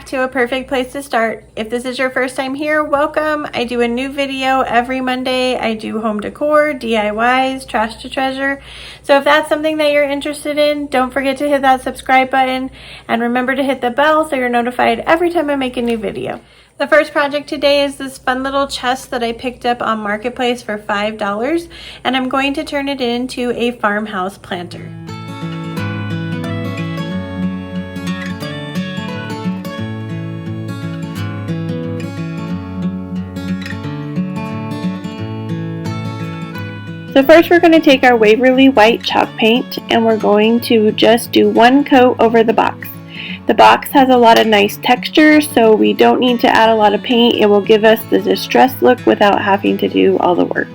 to a perfect place to start. If this is your first time here, welcome. I do a new video every Monday. I do home decor, DIYs, trash to treasure. So if that's something that you're interested in, don't forget to hit that subscribe button and remember to hit the bell so you're notified every time I make a new video. The first project today is this fun little chest that I picked up on Marketplace for $5, and I'm going to turn it into a farmhouse planter. So first we're going to take our Waverly white chalk paint and we're going to just do one coat over the box. The box has a lot of nice texture, so we don't need to add a lot of paint. It will give us the distressed look without having to do all the work.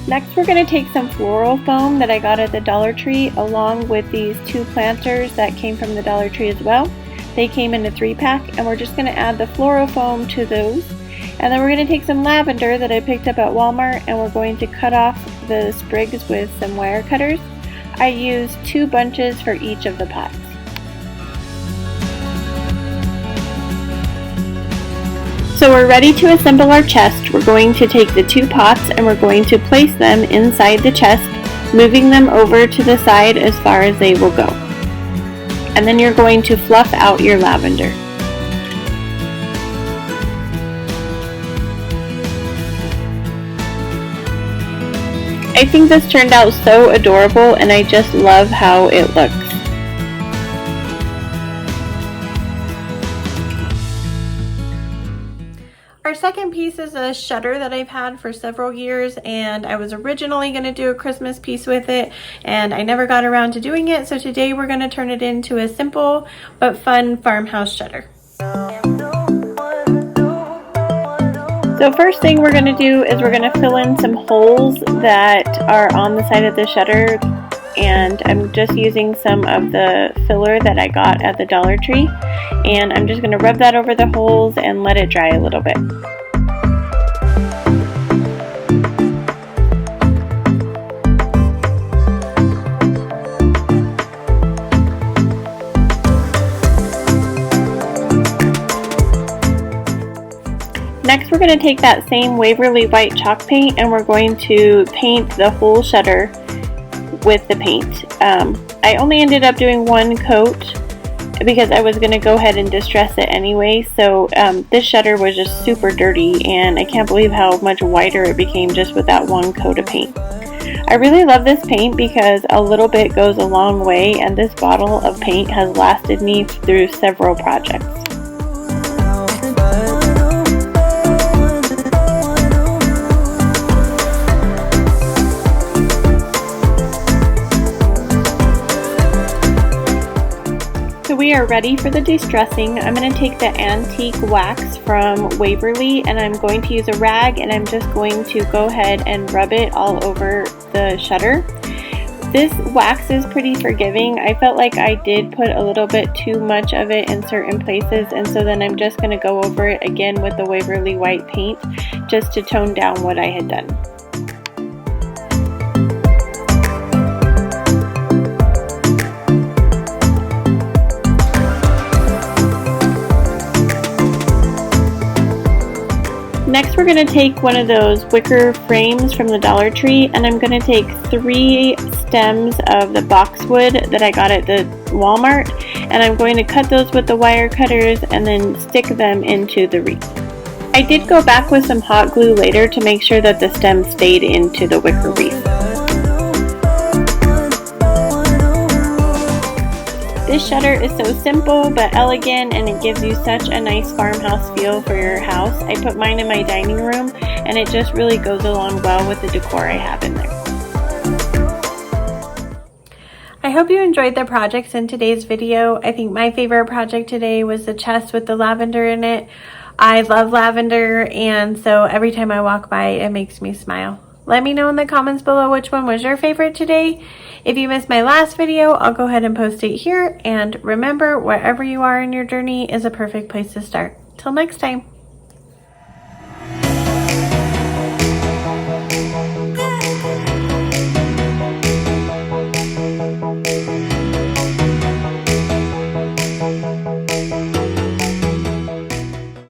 Next we're going to take some floral foam that I got at the Dollar Tree along with these two planters that came from the Dollar Tree as well. They came in a 3-pack, and we're just going to add the floral foam to those. And then we're going to take some lavender that I picked up at Walmart and we're going to cut off the sprigs with some wire cutters. I used 2 bunches for each of the pots. So we're ready to assemble our chest. We're going to take the 2 pots and we're going to place them inside the chest, moving them over to the side as far as they will go. And then you're going to fluff out your lavender. I think this turned out so adorable and I just love how it looks. Our second piece is a shudder that I've had for several years, and I was originally going to do a Christmas piece with it and I never got around to doing it, so today we're going to turn it into a simple but fun farmhouse shudder. So first thing we're going to do is we're going to fill in some holes that are on the side of the shutter, and I'm just using some of the filler that I got at the Dollar Tree, and I'm just going to rub that over the holes and let it dry a little bit. Next we're going to take that same Waverly white chalk paint and we're going to paint the whole shutter with the paint. I only ended up doing 1 coat because I was going to go ahead and distress it anyway, so this shutter was just super dirty and I can't believe how much whiter it became just with that 1 coat of paint. I really love this paint because a little bit goes a long way, and this bottle of paint has lasted me through several projects. So we are ready for the distressing. I'm going to take the antique wax from Waverly and I'm going to use a rag and I'm just going to go ahead and rub it all over the shutter. This wax is pretty forgiving. I felt like I did put a little bit too much of it in certain places, and so then I'm just going to go over it again with the Waverly white paint just to tone down what I had done. Next we're going to take one of those wicker frames from the Dollar Tree and I'm going to take 3 stems of the boxwood that I got at the Walmart, and I'm going to cut those with the wire cutters and then stick them into the wreath. I did go back with some hot glue later to make sure that the stem stayed into the wicker wreath. This shutter is so simple but elegant, and it gives you such a nice farmhouse feel for your house. I put mine in my dining room, and it just really goes along well with the decor I have in there. I hope you enjoyed the projects in today's video. I think my favorite project today was the chest with the lavender in it. I love lavender, and so every time I walk by, it makes me smile. Let me know in the comments below which one was your favorite today. If you missed my last video, I'll go ahead and post it here. And remember, wherever you are in your journey is a perfect place to start. Till next time.